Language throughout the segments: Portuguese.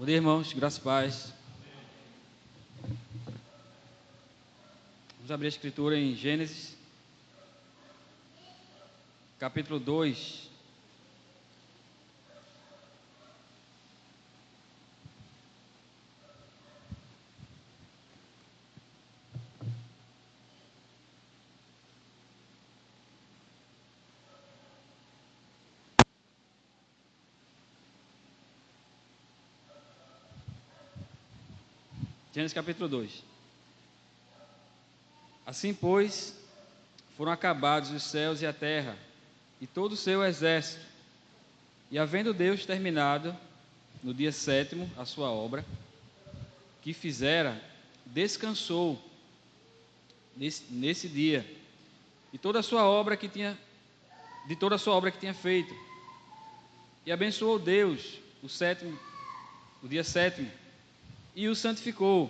Bom dia, irmãos, graças e paz. Vamos abrir a escritura em Gênesis, capítulo 2. Gênesis capítulo 2. Assim, pois, foram acabados os céus e a terra, e todo o seu exército. E havendo Deus terminado, no dia sétimo, a sua obra, que fizera, descansou nesse dia, e toda a sua obra que tinha, de toda a sua obra que tinha feito. E abençoou Deus o dia sétimo, e o santificou,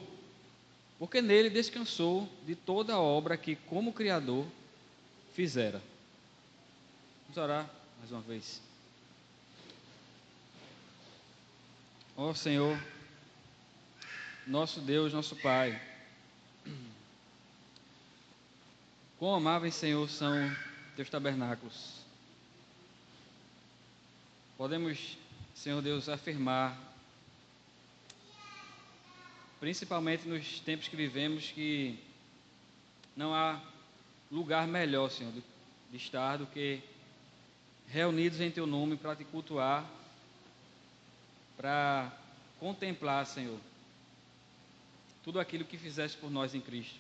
porque nele descansou de toda a obra que, como Criador, fizera. Vamos orar mais uma vez. Ó Senhor, nosso Deus, nosso Pai, quão amáveis, Senhor, são teus tabernáculos. Podemos, Senhor Deus, afirmar, principalmente nos tempos que vivemos, que não há lugar melhor, Senhor, de estar do que reunidos em Teu nome para Te cultuar, para contemplar, Senhor, tudo aquilo que fizeste por nós em Cristo.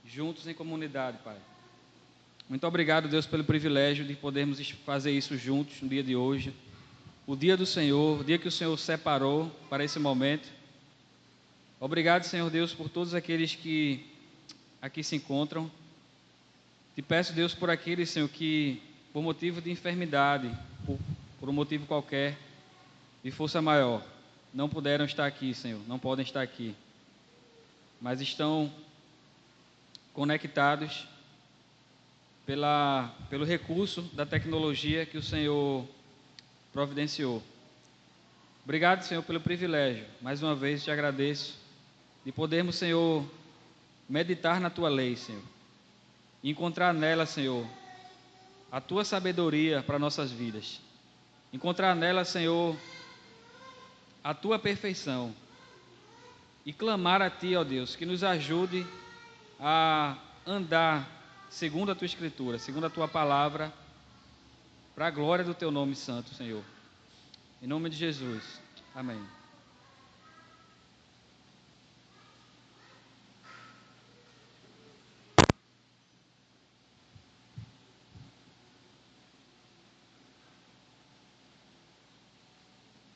Juntos em comunidade, Pai. Muito obrigado, Deus, pelo privilégio de podermos fazer isso juntos no dia de hoje. O dia do Senhor, o dia que o Senhor separou para esse momento. Obrigado, Senhor Deus, por todos aqueles que aqui se encontram. Te peço, Deus, por aqueles, Senhor, que por motivo de enfermidade, por um motivo qualquer, de força maior, não puderam estar aqui, Senhor, não podem estar aqui, mas estão conectados pelo recurso da tecnologia que o Senhor providenciou. Obrigado, Senhor, pelo privilégio. Mais uma vez te agradeço de podermos, Senhor, meditar na Tua lei, Senhor, e encontrar nela, Senhor, a Tua sabedoria para nossas vidas. Encontrar nela, Senhor, a Tua perfeição. E clamar a Ti, ó Deus, que nos ajude a andar segundo a Tua Escritura, segundo a Tua Palavra, para a glória do Teu nome santo, Senhor. Em nome de Jesus. Amém.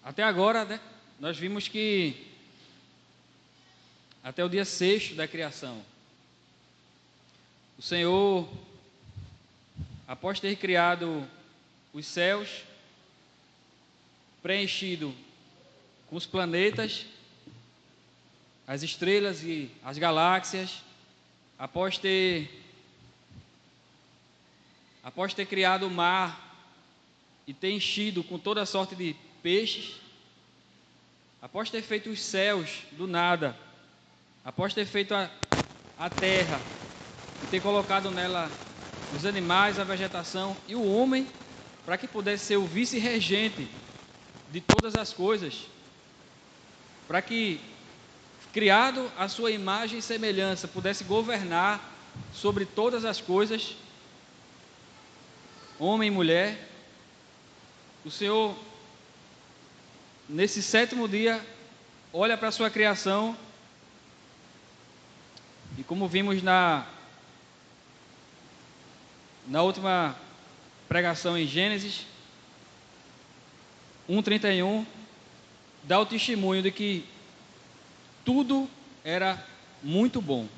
Até agora, né, nós vimos que até o dia 6 da criação, o Senhor, após ter criado os céus, preenchido com os planetas, as estrelas e as galáxias, após ter criado o mar e ter enchido com toda sorte de peixes, após ter feito os céus do nada, após ter feito a terra e ter colocado nela os animais, a vegetação e o homem, para que pudesse ser o vice-regente de todas as coisas, para que, criado à sua imagem e semelhança, pudesse governar sobre todas as coisas, homem e mulher. O Senhor, nesse sétimo dia, olha para a sua criação e, como vimos na última pregação em Gênesis 1:31, dá o testemunho de que tudo era muito bom.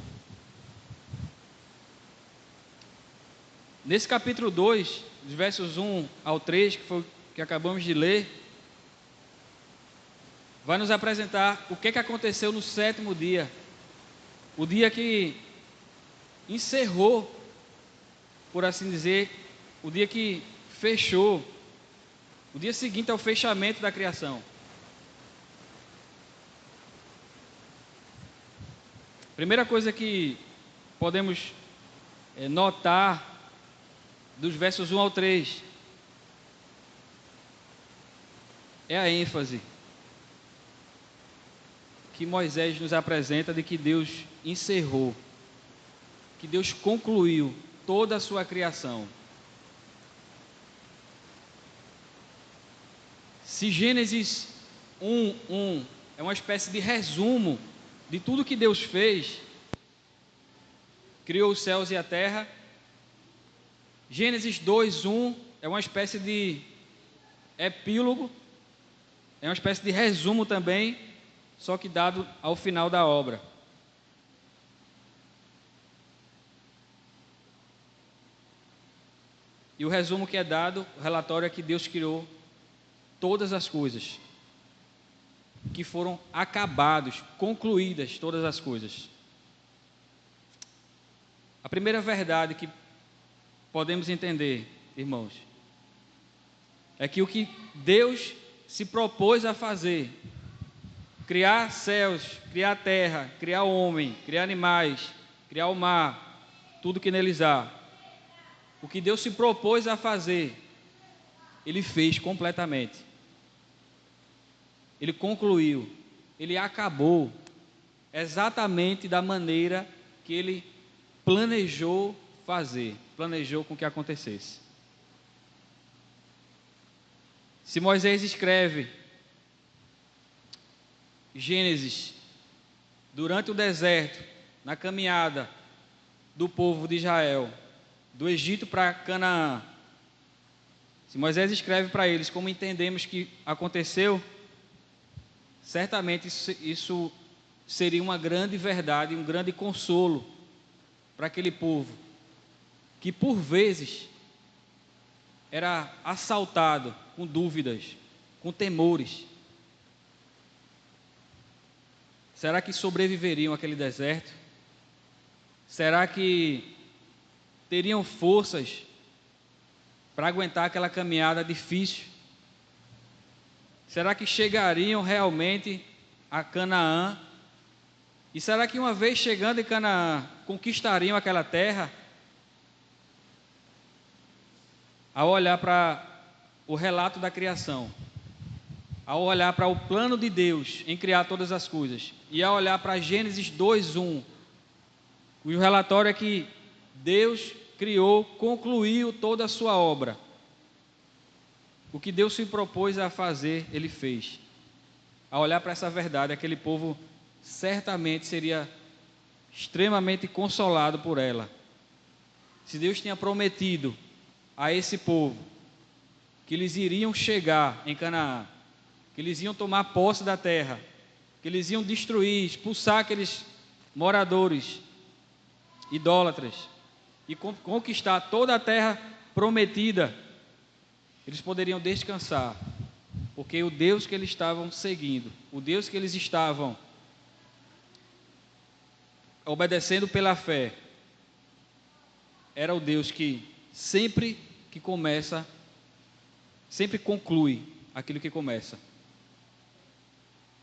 Nesse capítulo 2, dos versos 1 ao 3, que foi o que acabamos de ler, vai nos apresentar o que aconteceu no sétimo dia, o dia que encerrou, por assim dizer, o dia que fechou, o dia seguinte ao fechamento da criação. Primeira coisa que podemos notar dos versos 1 ao 3 é a ênfase que Moisés nos apresenta de que Deus encerrou, que Deus concluiu toda a sua criação. Se Gênesis 1:1 é uma espécie de resumo de tudo que Deus fez, criou os céus e a terra, Gênesis 2:1 é uma espécie de epílogo, é uma espécie de resumo também, só que dado ao final da obra. E o resumo que é dado, o relatório é que Deus criou todas as coisas, que foram acabados, concluídas todas as coisas. A primeira verdade que podemos entender, irmãos, é que o que Deus se propôs a fazer, criar céus, criar terra, criar homem, criar animais, criar o mar, tudo que neles há, o que Deus se propôs a fazer, Ele fez completamente. Ele concluiu, Ele acabou exatamente da maneira que Ele planejou fazer, planejou com que acontecesse. Se Moisés escreve Gênesis durante o deserto, na caminhada do povo de Israel, do Egito para Canaã, se Moisés escreve para eles como entendemos que aconteceu, certamente isso seria uma grande verdade, um grande consolo para aquele povo, que por vezes era assaltado com dúvidas, com temores. Será que sobreviveriam àquele deserto? Será que teriam forças para aguentar aquela caminhada difícil? Será que chegariam realmente a Canaã? E será que uma vez chegando em Canaã, conquistariam aquela terra? Ao olhar para o relato da criação, ao olhar para o plano de Deus em criar todas as coisas, e ao olhar para Gênesis 2:1, cujo relatório é que Deus criou, concluiu toda a sua obra. O que Deus se propôs a fazer, Ele fez. Ao olhar para essa verdade, aquele povo certamente seria extremamente consolado por ela. Se Deus tinha prometido a esse povo que eles iriam chegar em Canaã, que eles iam tomar posse da terra, que eles iam destruir, expulsar aqueles moradores idólatras e conquistar toda a terra prometida, eles poderiam descansar, porque o Deus que eles estavam seguindo, o Deus que eles estavam obedecendo pela fé, era o Deus que sempre conclui aquilo que começa.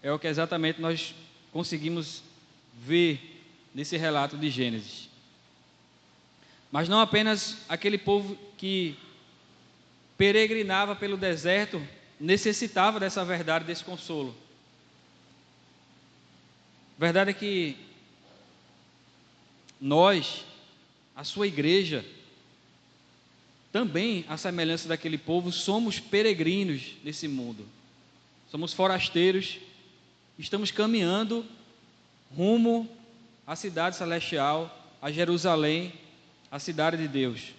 É o que exatamente nós conseguimos ver nesse relato de Gênesis. Mas não apenas aquele povo que peregrinava pelo deserto necessitava dessa verdade, desse consolo. A verdade é que nós, a sua igreja, também, à semelhança daquele povo, somos peregrinos nesse mundo. Somos forasteiros, estamos caminhando rumo à cidade celestial, a Jerusalém, a cidade de Deus,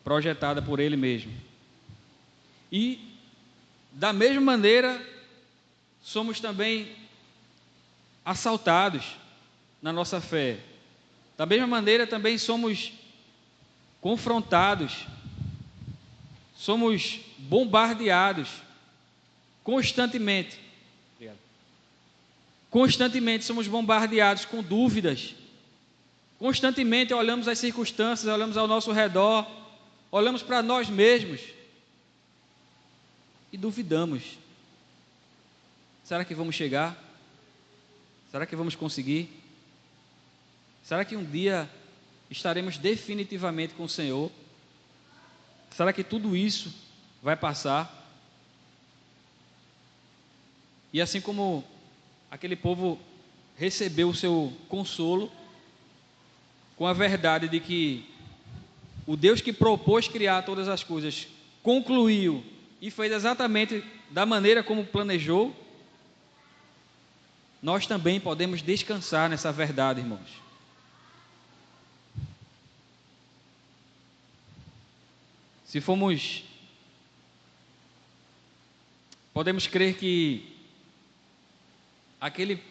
projetada por Ele mesmo. E, da mesma maneira, somos também assaltados na nossa fé. Da mesma maneira, também somos confrontados, somos bombardeados constantemente. Constantemente somos bombardeados com dúvidas. Constantemente olhamos as circunstâncias, olhamos ao nosso redor, olhamos para nós mesmos e duvidamos. Será que vamos chegar? Será que vamos conseguir? Será que um dia estaremos definitivamente com o Senhor? Será que tudo isso vai passar? E assim como aquele povo recebeu o seu consolo com a verdade de que o Deus que propôs criar todas as coisas concluiu e fez exatamente da maneira como planejou, nós também podemos descansar nessa verdade, irmãos. Podemos crer que aquele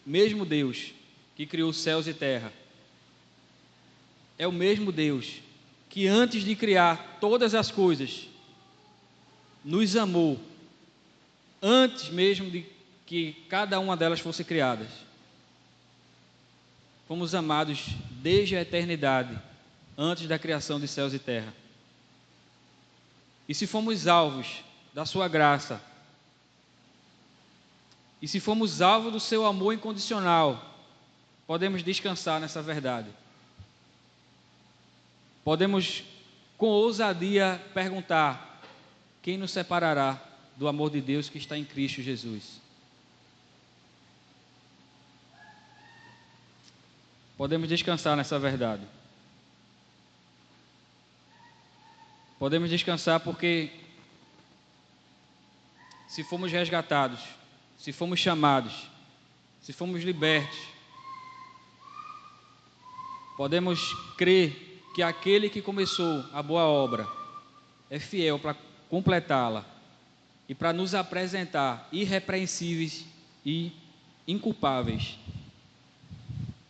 mesmo Deus que criou céus e terra é o mesmo Deus que antes de criar todas as coisas nos amou, antes mesmo de que cada uma delas fosse criadas. Fomos amados desde a eternidade, antes da criação de céus e terra. E se fomos alvos da sua graça, e se fomos alvos do seu amor incondicional, podemos descansar nessa verdade. Podemos com ousadia perguntar: quem nos separará do amor de Deus que está em Cristo Jesus? Podemos descansar nessa verdade. Podemos descansar porque se fomos resgatados, se fomos chamados, se fomos libertos, podemos crer que aquele que começou a boa obra é fiel para completá-la e para nos apresentar irrepreensíveis e inculpáveis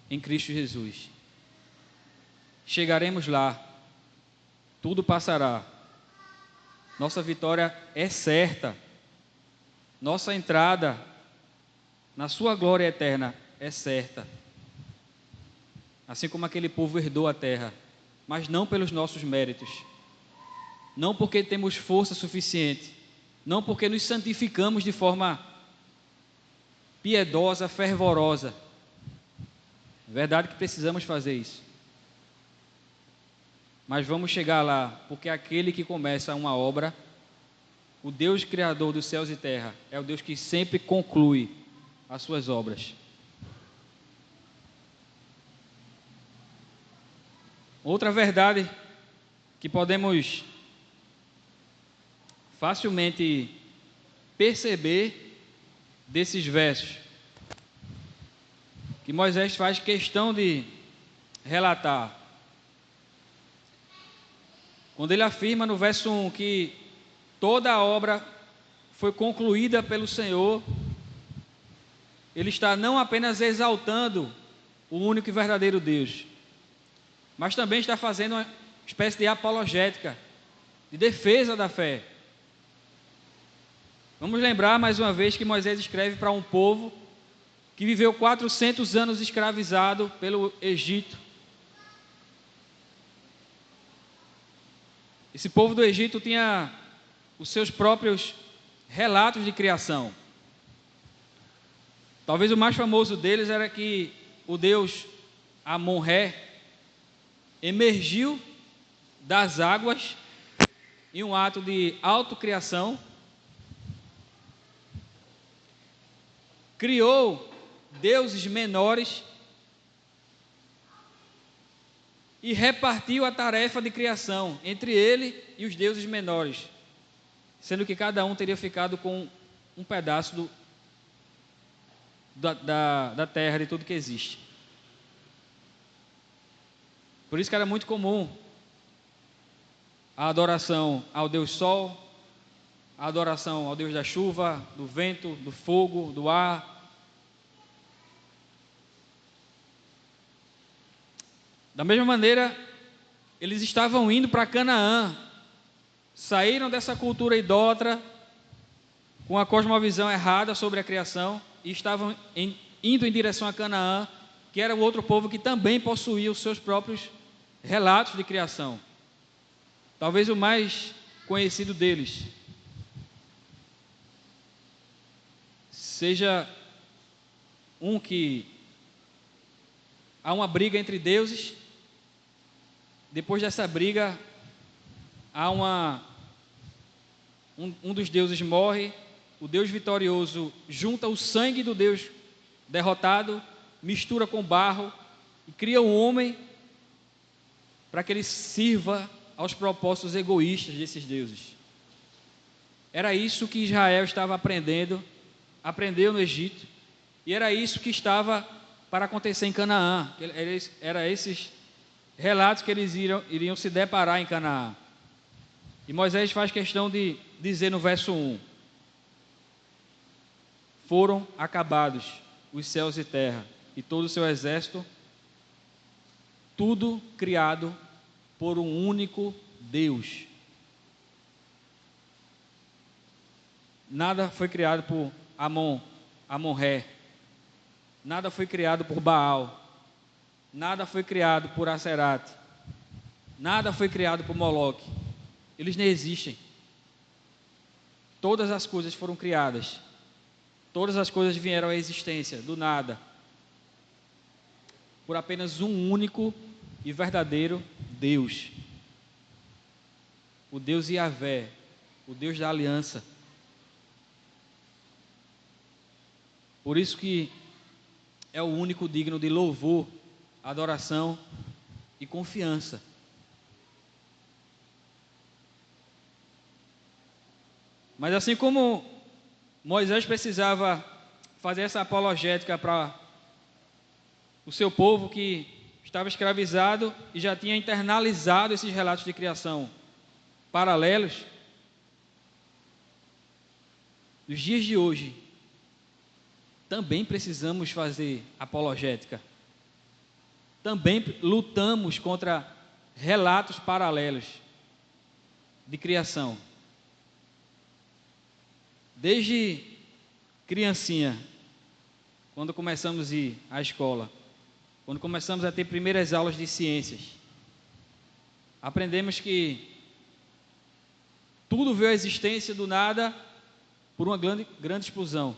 em Cristo Jesus. Chegaremos lá, tudo passará, nossa vitória é certa, nossa entrada na sua glória eterna é certa. Assim como aquele povo herdou a terra, mas não pelos nossos méritos, não porque temos força suficiente, não porque nos santificamos de forma piedosa, fervorosa. É verdade que precisamos fazer isso, mas vamos chegar lá, porque aquele que começa uma obra, o Deus criador dos céus e terra, é o Deus que sempre conclui as suas obras. Outra verdade que podemos facilmente perceber desses versos, que Moisés faz questão de relatar, quando ele afirma no verso 1 que toda a obra foi concluída pelo Senhor, ele está não apenas exaltando o único e verdadeiro Deus, mas também está fazendo uma espécie de apologética, de defesa da fé. Vamos lembrar mais uma vez que Moisés escreve para um povo que viveu 400 anos escravizado pelo Egito. Esse povo do Egito tinha os seus próprios relatos de criação. Talvez o mais famoso deles era que o deus Amon-Ré emergiu das águas em um ato de autocriação, criou deuses menores e repartiu a tarefa de criação entre ele e os deuses menores, sendo que cada um teria ficado com um pedaço da terra, de tudo que existe. Por isso que era muito comum a adoração ao Deus Sol, a adoração ao Deus da chuva, do vento, do fogo, do ar. Da mesma maneira, eles estavam indo para Canaã, saíram dessa cultura idólatra, com a cosmovisão errada sobre a criação, e estavam indo em direção a Canaã, que era o outro povo que também possuía os seus próprios relatos de criação. Talvez o mais conhecido deles seja que há uma briga entre deuses. Depois dessa briga, há um dos deuses morre, o Deus vitorioso junta o sangue do Deus derrotado, mistura com barro e cria um homem para que ele sirva aos propósitos egoístas desses deuses. Era isso que Israel estava aprendeu no Egito, e era isso que estava para acontecer em Canaã. Era esses relatos que eles iriam se deparar em Canaã. E Moisés faz questão de dizer no verso 1: foram acabados os céus e terra, e todo o seu exército, tudo criado por um único Deus. Nada foi criado por Amon-Ré, nada foi criado por Baal, nada foi criado por Aserate, nada foi criado por Moloque. Eles nem existem. Todas as coisas foram criadas, todas as coisas vieram à existência do nada, por apenas um único e verdadeiro Deus, o Deus Yahvé, o Deus da aliança. Por isso que é o único digno de louvor, adoração e confiança. Mas assim como Moisés precisava fazer essa apologética para o seu povo que estava escravizado e já tinha internalizado esses relatos de criação paralelos, nos dias de hoje também precisamos fazer apologética. Também lutamos contra relatos paralelos de criação. Desde criancinha, quando começamos a ir à escola, quando começamos a ter primeiras aulas de ciências, aprendemos que tudo veio à existência do nada por uma grande explosão.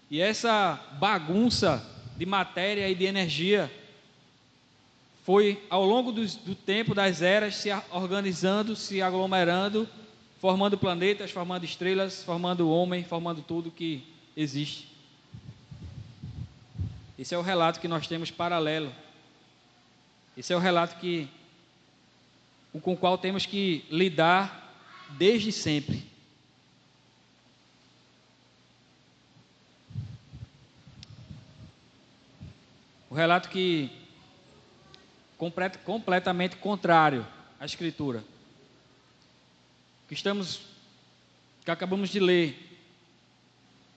E essa bagunça de matéria e de energia foi, ao longo do tempo, das eras, se organizando, se aglomerando, formando planetas, formando estrelas, formando homem, formando tudo que existe. Esse é o relato que nós temos paralelo. Esse é o relato com o qual temos que lidar desde sempre. O relato que completamente contrário à Escritura, que acabamos de ler,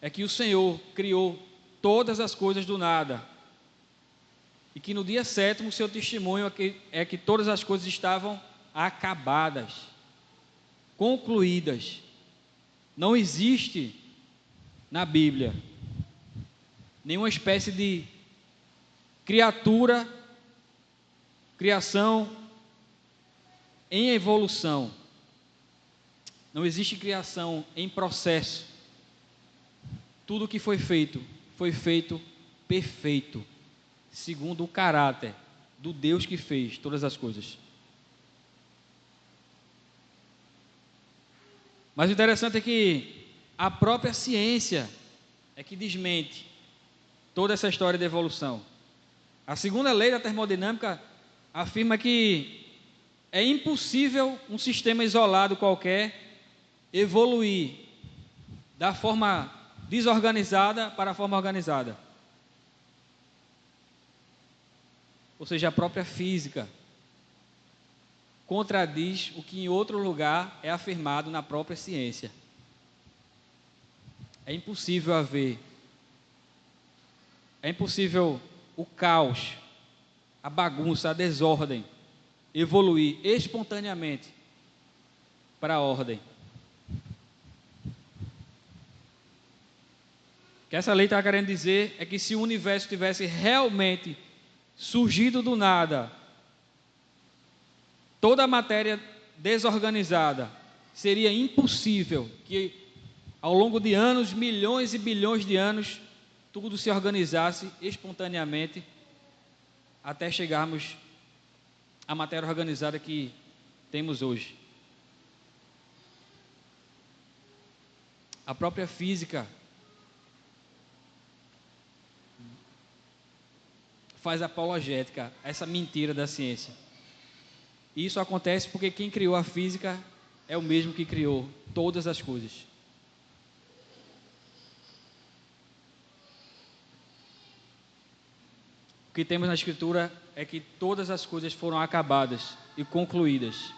é que o Senhor criou todas as coisas do nada, e que no dia sétimo o seu testemunho é que todas as coisas estavam acabadas, concluídas. Não existe na Bíblia nenhuma espécie de criação em evolução. Não existe criação em processo. Tudo que foi feito perfeito, segundo o caráter do Deus que fez todas as coisas. Mas o interessante é que a própria ciência é que desmente toda essa história de evolução. A segunda lei da termodinâmica afirma que é impossível um sistema isolado qualquer evoluir da forma desorganizada para a forma organizada. Ou seja, a própria física contradiz o que em outro lugar é afirmado na própria ciência. É impossível o caos, a bagunça, a desordem evoluir espontaneamente para a ordem. O que essa lei está querendo dizer é que se o universo tivesse realmente surgido do nada, toda a matéria desorganizada, seria impossível que ao longo de anos, milhões e bilhões de anos, tudo se organizasse espontaneamente até chegarmos à matéria organizada que temos hoje. A própria física faz apologética a essa mentira da ciência. E isso acontece porque quem criou a física é o mesmo que criou todas as coisas. O que temos na Escritura é que todas as coisas foram acabadas e concluídas.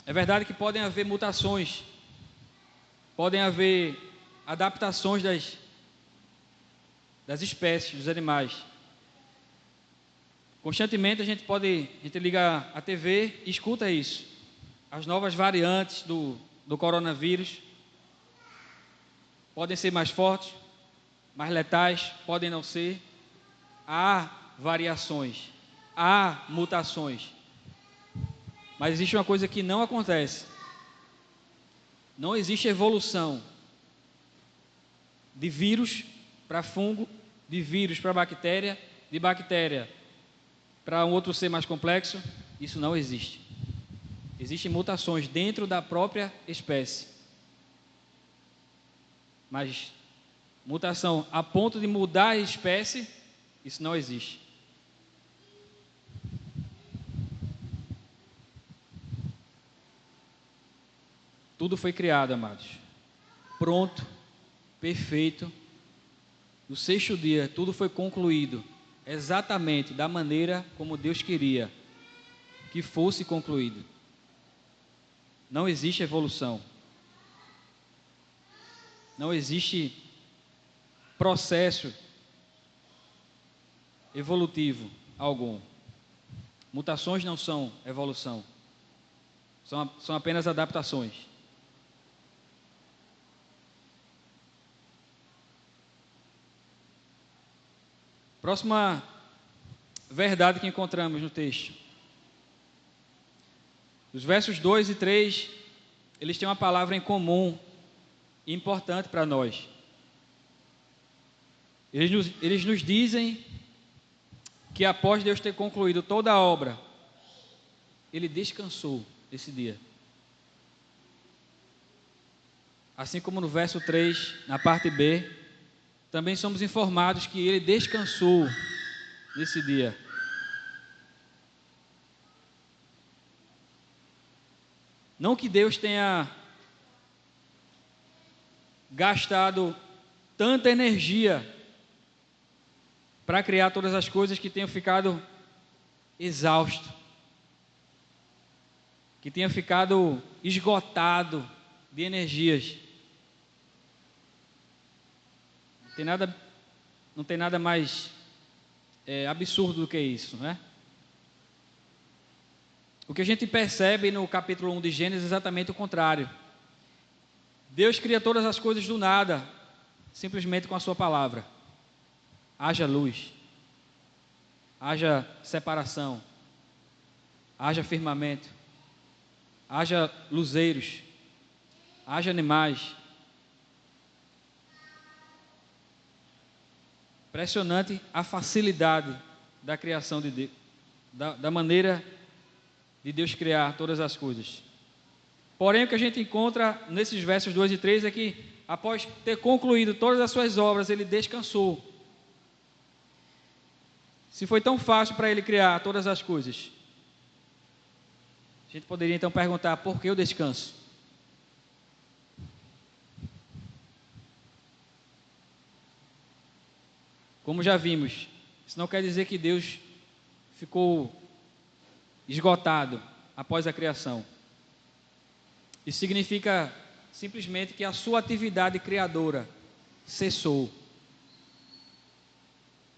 É verdade que podem haver mutações, podem haver adaptações das espécies, dos animais. Constantemente a gente liga a TV e escuta isso. As novas variantes do coronavírus podem ser mais fortes, mais letais, podem não ser. Há variações, há mutações. Mas existe uma coisa que não acontece. Não existe evolução de vírus para fungo, de vírus para bactéria, de bactéria para um outro ser mais complexo. Isso não existe. Existem mutações dentro da própria espécie. Mas mutação a ponto de mudar a espécie, isso não existe. Tudo foi criado, amados. Pronto, perfeito. No sexto dia, tudo foi concluído. Exatamente da maneira como Deus queria que fosse concluído. Não existe evolução. Não existe processo evolutivo algum. Mutações não são evolução. São apenas adaptações. Próxima verdade que encontramos no texto. Os versos 2 e 3, eles têm uma palavra em comum e importante para nós. Eles nos dizem que após Deus ter concluído toda a obra, Ele descansou esse dia. Assim como no verso 3, na parte B, também somos informados que Ele descansou nesse dia. Não que Deus tenha gastado tanta energia para criar todas as coisas que tenham ficado exausto, que tenha ficado esgotado de energias. Não tem nada mais absurdo do que isso, né? O que a gente percebe no capítulo 1 de Gênesis é exatamente o contrário. Deus cria todas as coisas do nada, simplesmente com a sua palavra. Haja luz, haja separação, haja firmamento, haja luzeiros, haja animais. Impressionante a facilidade da criação de Deus, da maneira de Deus criar todas as coisas. Porém, o que a gente encontra nesses versos 2 e 3 é que, após ter concluído todas as suas obras, Ele descansou. Se foi tão fácil para Ele criar todas as coisas, a gente poderia então perguntar: por que o descanso? Como já vimos, isso não quer dizer que Deus ficou esgotado após a criação. Isso significa simplesmente que a sua atividade criadora cessou.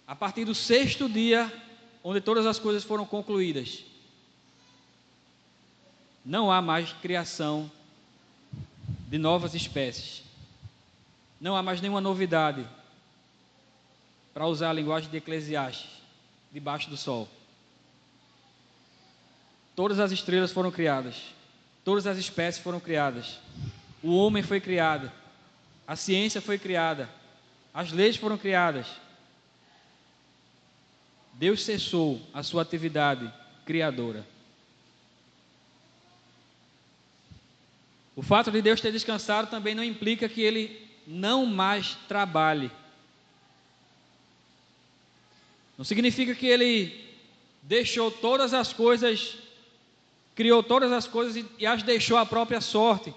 A partir do sexto dia, onde todas as coisas foram concluídas, não há mais criação de novas espécies. Não há mais nenhuma novidade, para usar a linguagem de Eclesiastes, debaixo do sol. Todas as estrelas foram criadas, todas as espécies foram criadas, o homem foi criado, a ciência foi criada, as leis foram criadas. Deus cessou a sua atividade criadora. O fato de Deus ter descansado também não implica que Ele não mais trabalhe. Não significa que Ele deixou todas as coisas, criou todas as coisas e as deixou à própria sorte,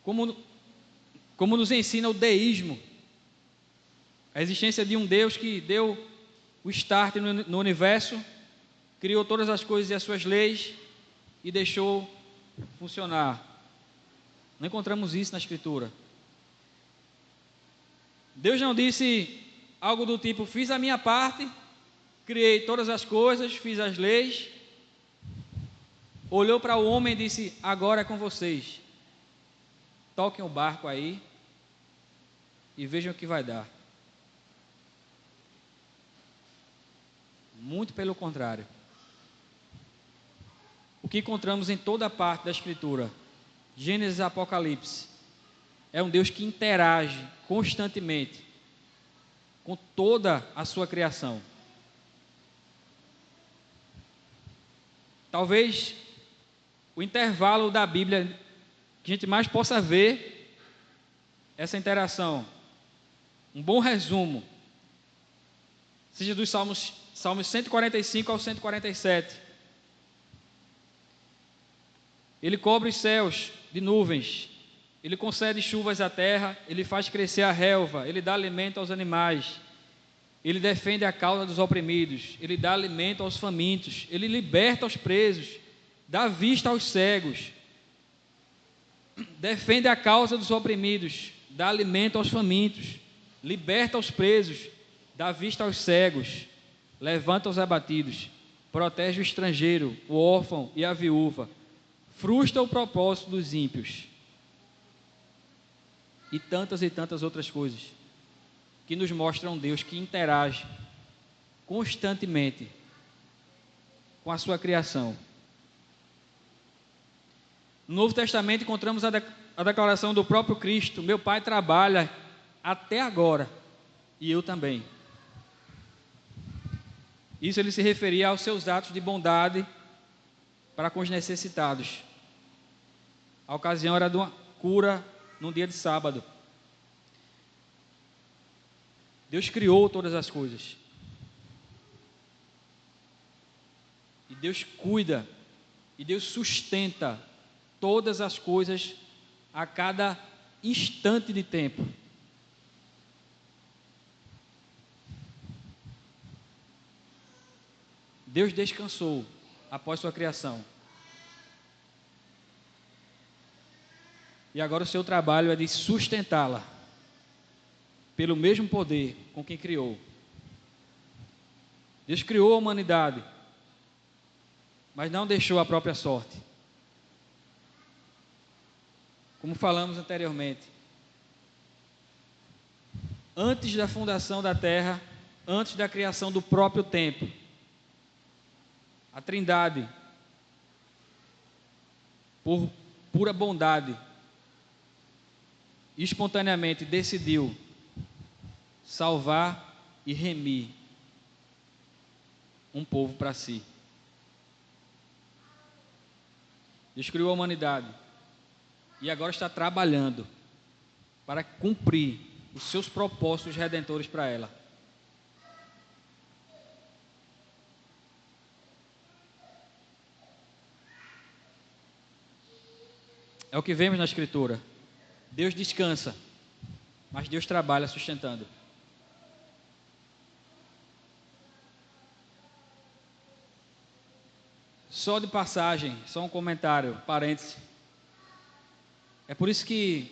como nos ensina o deísmo, a existência de um Deus que deu o start no universo, criou todas as coisas e as suas leis e deixou funcionar. Não encontramos isso na Escritura. Deus não disse algo do tipo: fiz a minha parte, criei todas as coisas, fiz as leis, olhou para o homem e disse: agora é com vocês, toquem o barco aí e vejam o que vai dar. Muito pelo contrário. O que encontramos em toda parte da Escritura, Gênesis e Apocalipse, é um Deus que interage constantemente com toda a sua criação. Talvez o intervalo da Bíblia que a gente mais possa ver essa interação, um bom resumo, seja dos Salmos 145 ao 147. Ele cobre os céus de nuvens, Ele concede chuvas à terra, Ele faz crescer a relva, Ele dá alimento aos animais, Ele defende a causa dos oprimidos, Ele dá alimento aos famintos, Ele liberta os presos, dá vista aos cegos, defende a causa dos oprimidos, dá alimento aos famintos, liberta os presos, dá vista aos cegos, levanta os abatidos, protege o estrangeiro, o órfão e a viúva, frustra o propósito dos ímpios. E tantas outras coisas que nos mostram um Deus que interage constantemente com a sua criação. No Novo Testamento encontramos a declaração do próprio Cristo: meu Pai trabalha até agora e eu também. Isso ele se referia aos seus atos de bondade para com os necessitados. A ocasião era de uma cura num dia de sábado. Deus criou todas as coisas. E Deus cuida, e Deus sustenta todas as coisas a cada instante de tempo. Deus descansou após sua criação. E agora o seu trabalho é de sustentá-la pelo mesmo poder com quem criou. Deus criou a humanidade, mas não deixou a própria sorte. Como falamos anteriormente, antes da fundação da terra, antes da criação do próprio tempo, a Trindade, por pura bondade, espontaneamente decidiu salvar e remir um povo para si. Deus criou a humanidade e agora está trabalhando para cumprir os seus propósitos redentores para ela. É o que vemos na Escritura. Deus descansa, mas Deus trabalha sustentando. Só de passagem, só um comentário, parêntese. É por isso que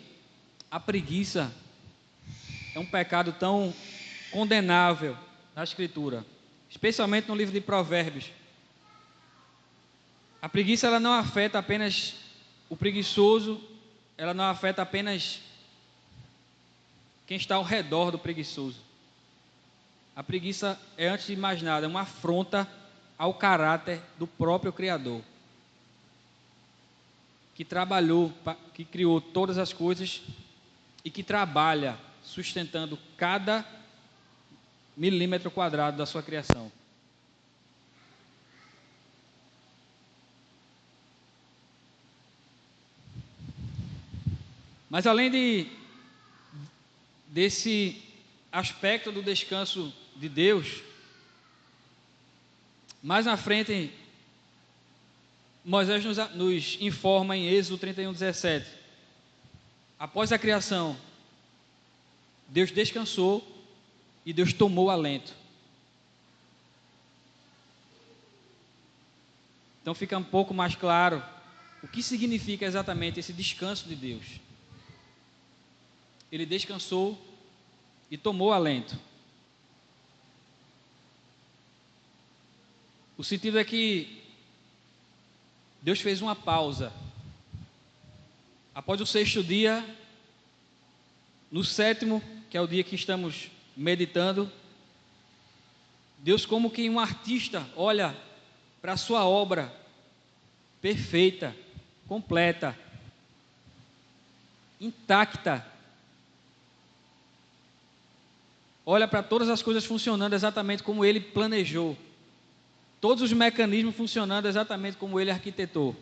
a preguiça é um pecado tão condenável na Escritura, especialmente no livro de Provérbios. A preguiça ela não afeta apenas o preguiçoso, ela não afeta apenas quem está ao redor do preguiçoso. A preguiça é, antes de mais nada, uma afronta ao caráter do próprio Criador, que trabalhou, que criou todas as coisas e que trabalha sustentando cada milímetro quadrado da sua criação. Mas além desse aspecto do descanso de Deus, mais na frente, Moisés nos informa em Êxodo 31:17. Após a criação, Deus descansou e Deus tomou alento. Então fica um pouco mais claro o que significa exatamente esse descanso de Deus. Ele descansou e tomou alento. O sentido é que Deus fez uma pausa. Após o 6º dia, no 7º, que é o dia que estamos meditando, Deus, como que um artista, olha para a sua obra perfeita, completa, intacta. Olha para todas as coisas funcionando exatamente como Ele planejou. Todos os mecanismos funcionando exatamente como Ele arquitetou.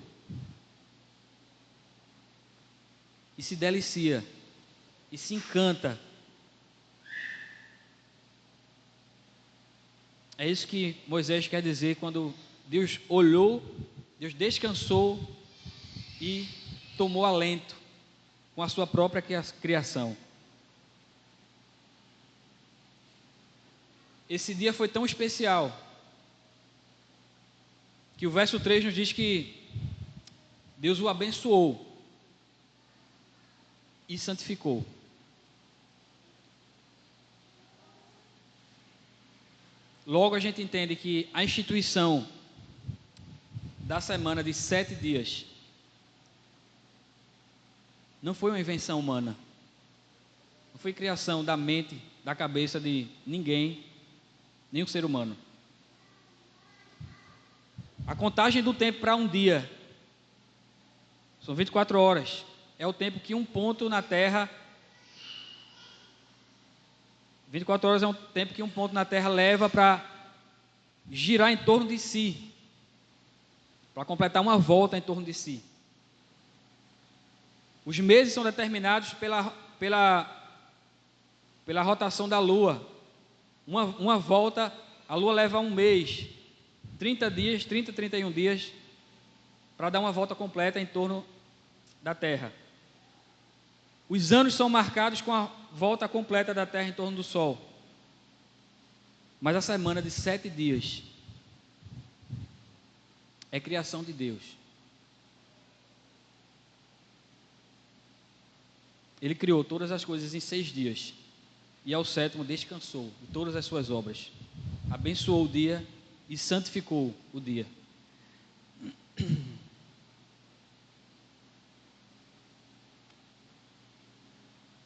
E se delicia. E se encanta. É isso que Moisés quer dizer quando Deus olhou, Deus descansou e tomou alento com a sua própria criação. Esse dia foi tão especial que o verso 3 nos diz que Deus o abençoou e santificou. Logo a gente entende que a instituição da semana de 7 dias não foi uma invenção humana, não foi criação da mente, da cabeça de ninguém, nenhum ser humano. A contagem do tempo para um dia são 24 horas. É o tempo que um ponto na Terra... 24 horas é um tempo que um ponto na Terra leva para girar em torno de si, para completar uma volta em torno de si. Os meses são determinados pela rotação da Lua. Uma volta, a Lua leva um mês, 31 dias, para dar uma volta completa em torno da Terra. Os anos são marcados com a volta completa da Terra em torno do Sol. Mas a semana de 7 dias é criação de Deus. Ele criou todas as coisas em 6 dias. E ao 7º descansou de todas as suas obras. Abençoou o dia e santificou o dia.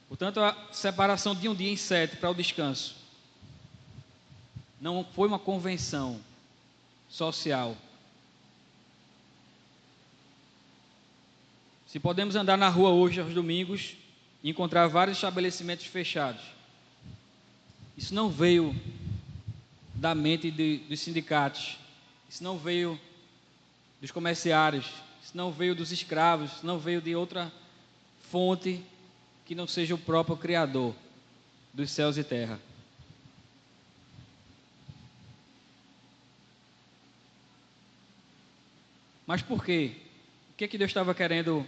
Portanto, a separação de um dia em 7 para o descanso não foi uma convenção social. Se podemos andar na rua hoje aos domingos e encontrar vários estabelecimentos fechados, isso não veio da mente dos sindicatos, isso não veio dos comerciários, isso não veio dos escravos, isso não veio de outra fonte que não seja o próprio Criador dos céus e terra. Mas por quê? O que Deus estava querendo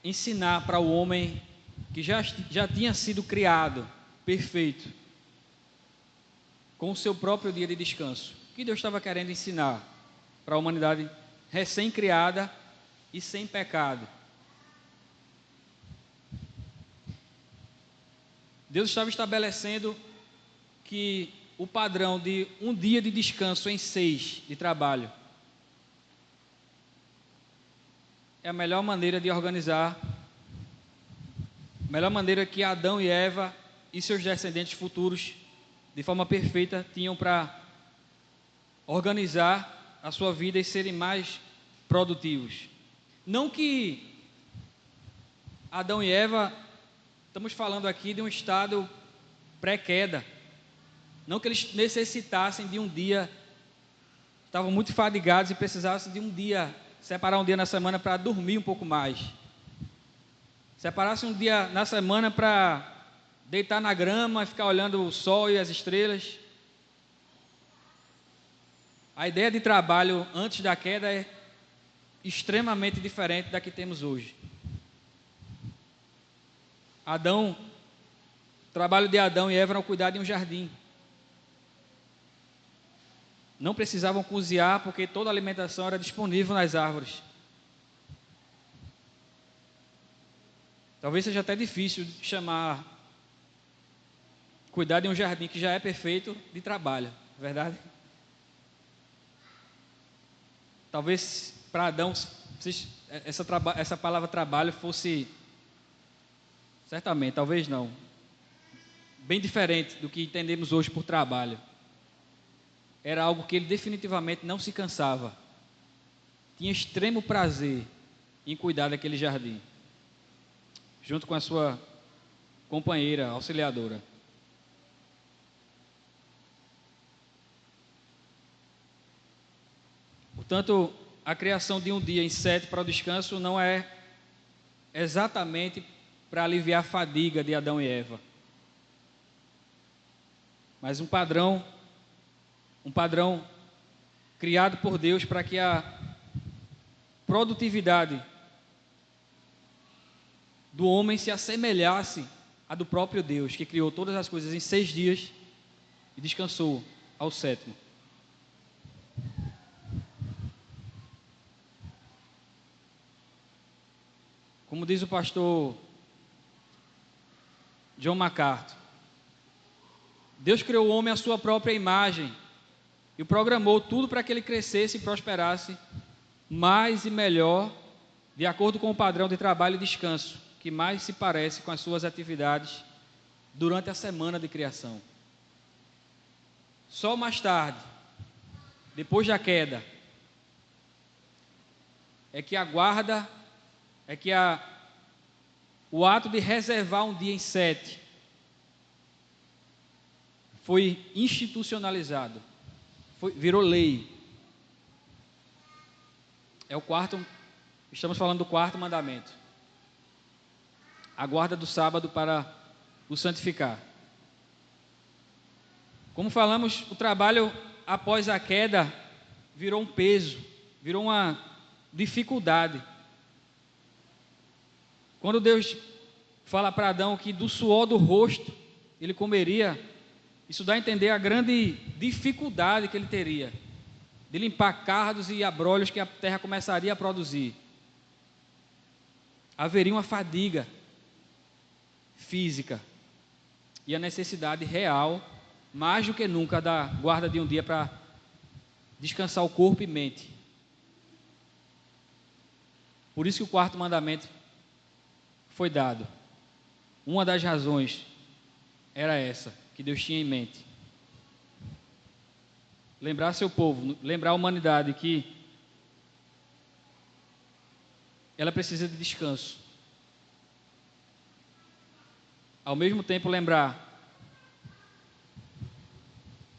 ensinar para o homem que já tinha sido criado perfeito, com o seu próprio dia de descanso? O que Deus estava querendo ensinar para a humanidade recém-criada e sem pecado? Deus estava estabelecendo que o padrão de um dia de descanso em 6 de trabalho é a melhor maneira de organizar, a melhor maneira que Adão e Eva e seus descendentes futuros, de forma perfeita, tinham para organizar a sua vida e serem mais produtivos. Não que Adão e Eva, estamos falando aqui de um estado pré-queda. Não que eles necessitassem de um dia, estavam muito fadigados e precisassem de um dia, separar um dia na semana para dormir um pouco mais. Separassem um dia na semana para deitar na grama e ficar olhando o sol e as estrelas. A ideia de trabalho antes da queda é extremamente diferente da que temos hoje. O trabalho de Adão e Eva era cuidar de um jardim. Não precisavam cozinhar porque toda a alimentação era disponível nas árvores. Talvez seja até difícil chamar cuidar de um jardim que já é perfeito de trabalho, não é verdade? Talvez para Adão essa palavra trabalho fosse, certamente, talvez não, bem diferente do que entendemos hoje por trabalho. Era algo que ele definitivamente não se cansava. Tinha extremo prazer em cuidar daquele jardim, junto com a sua companheira, auxiliadora. Portanto, a criação de um dia em 7 para o descanso não é exatamente para aliviar a fadiga de Adão e Eva, mas um padrão criado por Deus para que a produtividade do homem se assemelhasse à do próprio Deus, que criou todas as coisas em 6 dias e descansou ao 7º. Como diz o pastor John MacArthur, Deus criou o homem à sua própria imagem e programou tudo para que ele crescesse e prosperasse mais e melhor, de acordo com o padrão de trabalho e descanso, que mais se parece com as suas atividades durante a semana de criação. Só mais tarde, depois da queda, o ato de reservar um dia em 7 foi institucionalizado, virou lei. Estamos falando do 4º mandamento. A guarda do sábado para o santificar. Como falamos, o trabalho após a queda virou um peso, virou uma dificuldade. Quando Deus fala para Adão que do suor do rosto ele comeria, isso dá a entender a grande dificuldade que ele teria de limpar cardos e abrolhos que a terra começaria a produzir. Haveria uma fadiga física e a necessidade real, mais do que nunca, da guarda de um dia para descansar o corpo e mente. Por isso que o 4º mandamento foi dado. Uma das razões era essa, que Deus tinha em mente. Lembrar seu povo, lembrar a humanidade que ela precisa de descanso. Ao mesmo tempo lembrar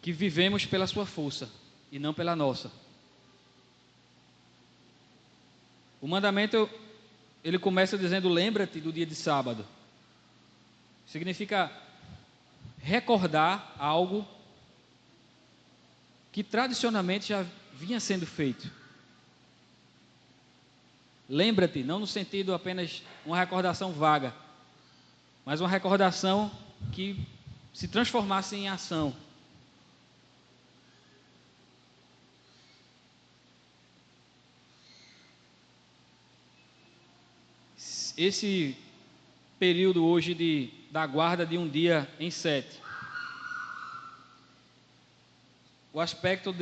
que vivemos pela sua força e não pela nossa. O mandamento, ele começa dizendo: lembra-te do dia de sábado. Significa recordar algo que tradicionalmente já vinha sendo feito. Lembra-te, não no sentido apenas uma recordação vaga, mas uma recordação que se transformasse em ação. Esse período hoje da guarda de um dia em 7, o aspecto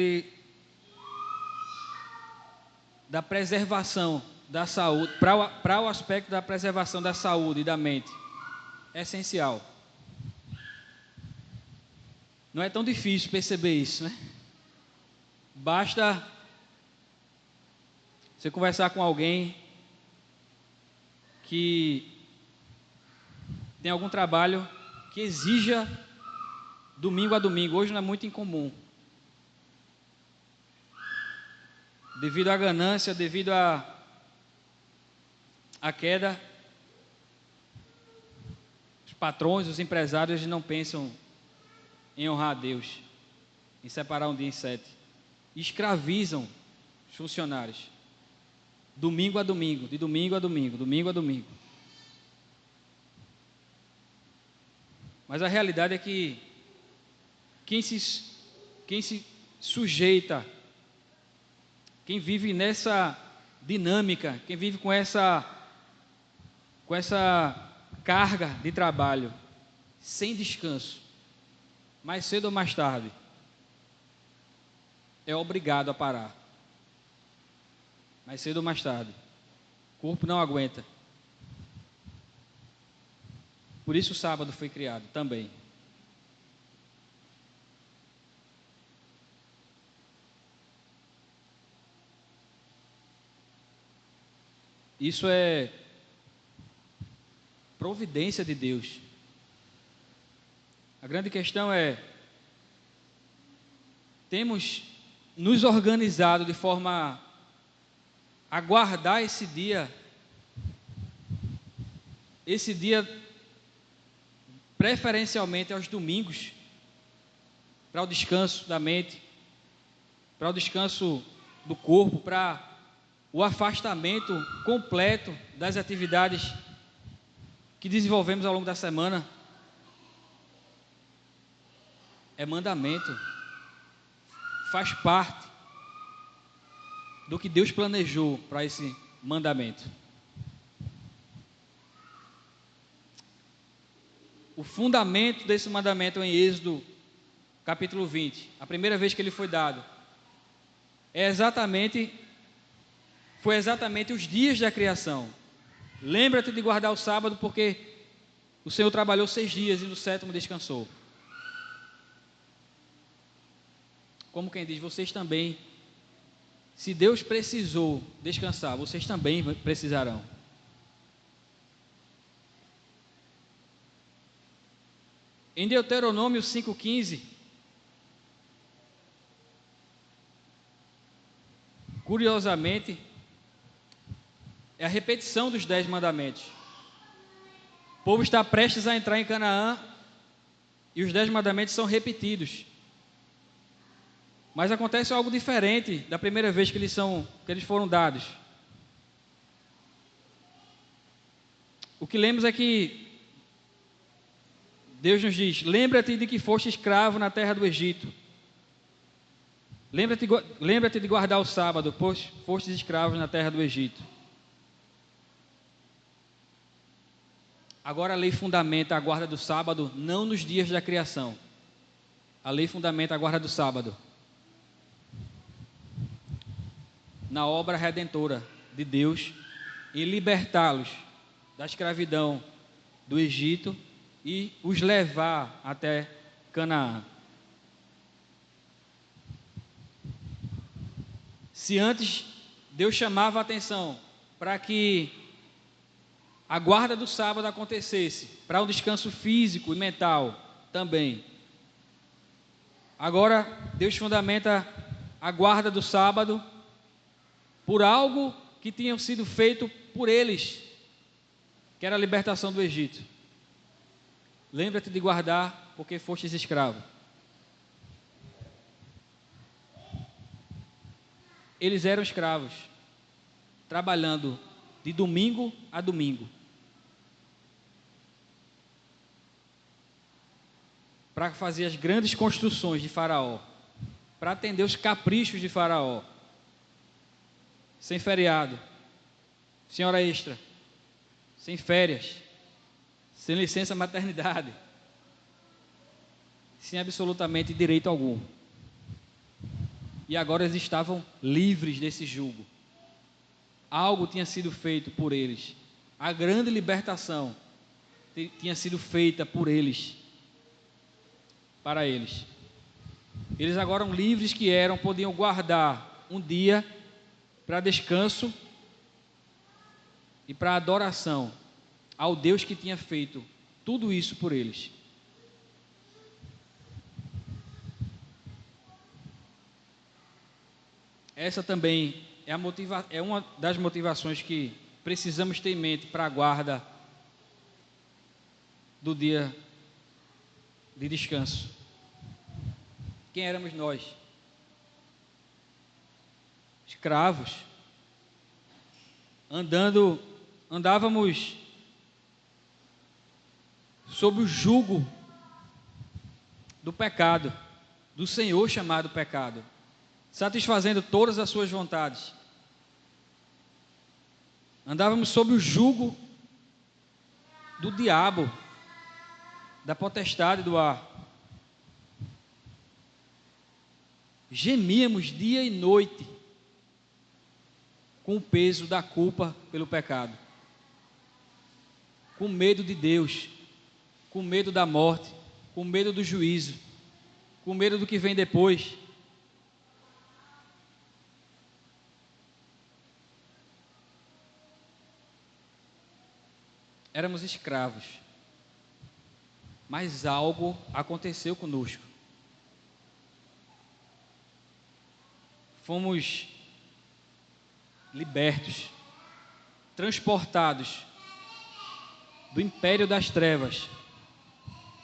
da preservação da saúde, para o aspecto da preservação da saúde e da mente, é essencial. Não é tão difícil perceber isso, né? Basta você conversar com alguém que tem algum trabalho que exija domingo a domingo. Hoje não é muito incomum. Devido à ganância, devido à queda, os patrões, os empresários não pensam em honrar a Deus, em separar um dia em 7. Escravizam os funcionários, domingo a domingo, de domingo a domingo, domingo a domingo. Mas a realidade é que quem se sujeita, quem vive nessa dinâmica, quem vive com essa carga de trabalho, sem descanso, mais cedo ou mais tarde, é obrigado a parar. Mais cedo ou mais tarde. O corpo não aguenta. Por isso o sábado foi criado também. Isso é providência de Deus. A grande questão é: temos nos organizado de forma a guardar esse dia preferencialmente aos domingos, para o descanso da mente, para o descanso do corpo, para o afastamento completo das atividades que desenvolvemos ao longo da semana. É mandamento, faz parte do que Deus planejou para esse mandamento. O fundamento desse mandamento em Êxodo capítulo 20, a primeira vez que ele foi dado, foi exatamente os dias da criação. Lembra-te de guardar o sábado, porque o Senhor trabalhou 6 dias e no 7º descansou. Como quem diz, vocês também, se Deus precisou descansar, vocês também precisarão. Em Deuteronômio 5,15, curiosamente, é a repetição dos 10 mandamentos. O povo está prestes a entrar em Canaã e os 10 mandamentos são repetidos. Mas acontece algo diferente da primeira vez que eles foram dados. O que lemos é que Deus nos diz: lembra-te de que foste escravo na terra do Egito. Lembra-te de guardar o sábado, pois fostes escravos na terra do Egito. Agora a lei fundamenta a guarda do sábado não nos dias da criação. A lei fundamenta a guarda do sábado na obra redentora de Deus em libertá-los da escravidão do Egito e os levar até Canaã. Se antes Deus chamava a atenção para que a guarda do sábado acontecesse, para um descanso físico e mental também, agora Deus fundamenta a guarda do sábado por algo que tinha sido feito por eles, que era a libertação do Egito. Lembra-te de guardar, porque fostes escravo. Eles eram escravos, trabalhando de domingo a domingo, para fazer as grandes construções de Faraó, para atender os caprichos de Faraó, sem feriado, sem hora extra, sem férias, sem licença maternidade, sem absolutamente direito algum. E agora eles estavam livres desse jugo. Algo tinha sido feito por eles. A grande libertação tinha sido feita por eles, para eles. Eles agora livres que eram, podiam guardar um dia para descanso e para adoração ao Deus que tinha feito tudo isso por eles. Essa também é uma das motivações que precisamos ter em mente para a guarda do dia de descanso. Quem éramos nós? Escravos. Andávamos sob o jugo do pecado, do Senhor chamado pecado, satisfazendo todas as suas vontades. Andávamos sob o jugo do diabo, da potestade do ar. Gemíamos dia e noite com o peso da culpa pelo pecado, com medo de Deus, com medo da morte, com medo do juízo, com medo do que vem depois. Éramos escravos, mas algo aconteceu conosco. Fomos libertos, transportados do império das trevas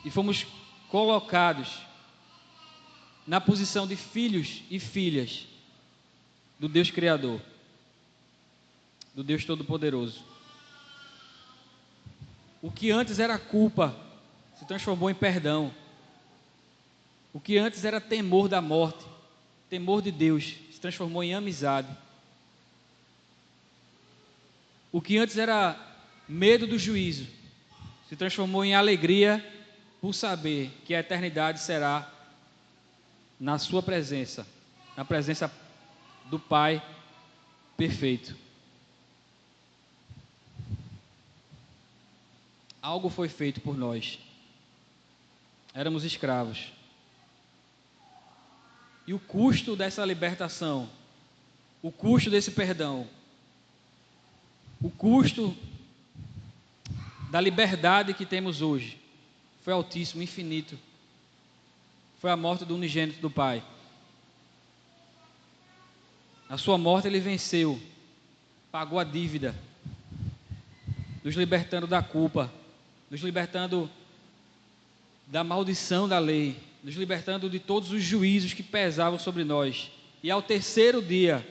e fomos colocados na posição de filhos e filhas do Deus Criador, do Deus Todo-Poderoso. O que antes era culpa se transformou em perdão. O que antes era temor da morte, temor de Deus, se transformou em amizade. O que antes era medo do juízo, se transformou em alegria por saber que a eternidade será na sua presença, na presença do Pai perfeito. Algo foi feito por nós. Éramos escravos. E o custo dessa libertação, o custo desse perdão, o custo da liberdade que temos hoje foi altíssimo, infinito. Foi a morte do unigênito do Pai. Na sua morte ele venceu, pagou a dívida, nos libertando da culpa, nos libertando da maldição da lei, nos libertando de todos os juízos que pesavam sobre nós. E ao terceiro dia,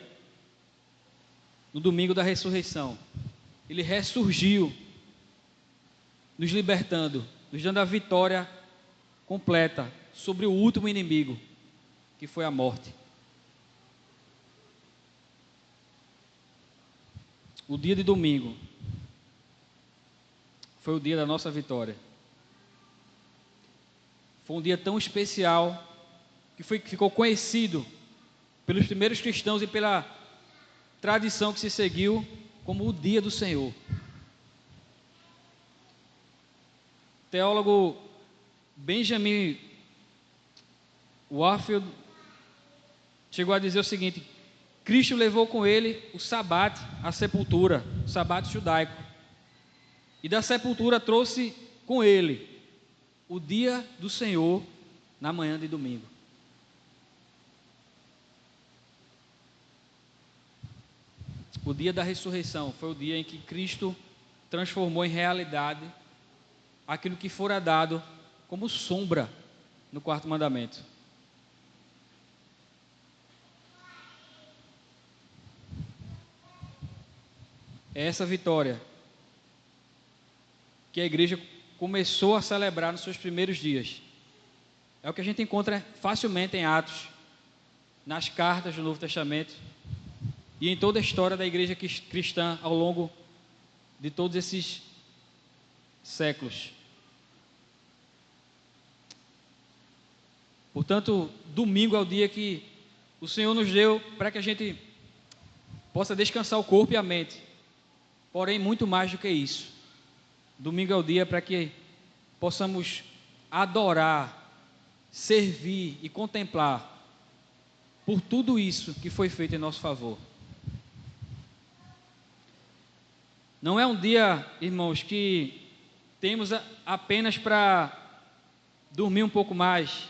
no domingo da ressurreição, ele ressurgiu, nos libertando, nos dando a vitória completa sobre o último inimigo, que foi a morte. O dia de domingo foi o dia da nossa vitória. Foi um dia tão especial que ficou conhecido pelos primeiros cristãos e pela tradição que se seguiu como o dia do Senhor. O teólogo Benjamin Warfield chegou a dizer o seguinte: Cristo levou com ele o sabate à sepultura, o sabate judaico, e da sepultura trouxe com ele o dia do Senhor na manhã de domingo. O dia da ressurreição foi o dia em que Cristo transformou em realidade aquilo que fora dado como sombra no quarto mandamento. É essa vitória que a igreja começou a celebrar nos seus primeiros dias. É o que a gente encontra facilmente em Atos, nas cartas do Novo Testamento e em toda a história da igreja cristã ao longo de todos esses séculos. Portanto, domingo é o dia que o Senhor nos deu para que a gente possa descansar o corpo e a mente. Porém, muito mais do que isso. Domingo é o dia para que possamos adorar, servir e contemplar por tudo isso que foi feito em nosso favor. Não é um dia, irmãos, que temos apenas para dormir um pouco mais.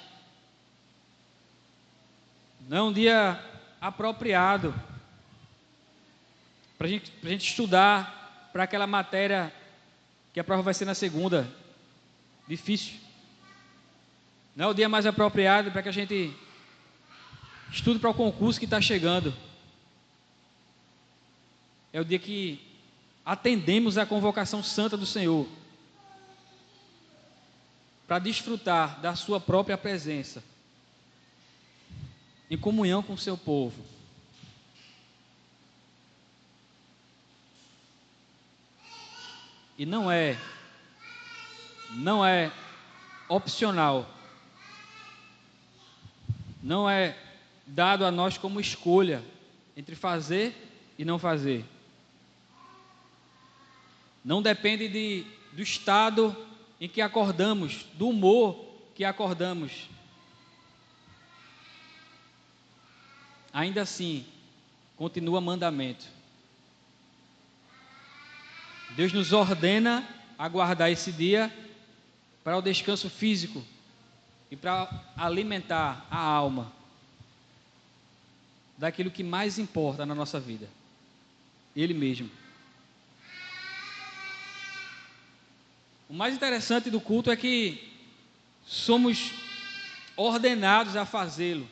Não é um dia apropriado para a gente estudar para aquela matéria que a prova vai ser na segunda. Difícil. Não é o dia mais apropriado para que a gente estude para o concurso que está chegando. É o dia que atendemos à convocação santa do Senhor para desfrutar da sua própria presença, em comunhão com o seu povo. E não é opcional, não é dado a nós como escolha entre fazer e não fazer. Não depende do estado em que acordamos, do humor que acordamos. Ainda assim, continua mandamento. Deus nos ordena a guardar esse dia para o descanso físico e para alimentar a alma daquilo que mais importa na nossa vida, Ele mesmo. O mais interessante do culto é que somos ordenados a fazê-lo.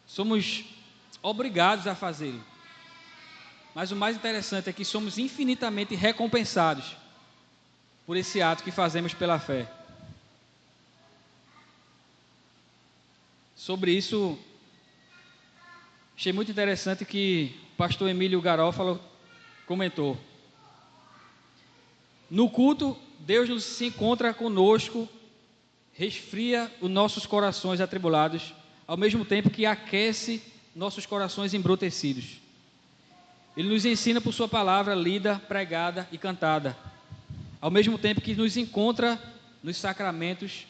Somos obrigados a fazê-lo. Mas o mais interessante é que somos infinitamente recompensados por esse ato que fazemos pela fé. Sobre isso, achei muito interessante que o pastor Emílio Garófalo comentou. No culto, Deus se encontra conosco, resfria os nossos corações atribulados, ao mesmo tempo que aquece nossos corações embrutecidos. Ele nos ensina por sua palavra lida, pregada e cantada, ao mesmo tempo que nos encontra nos sacramentos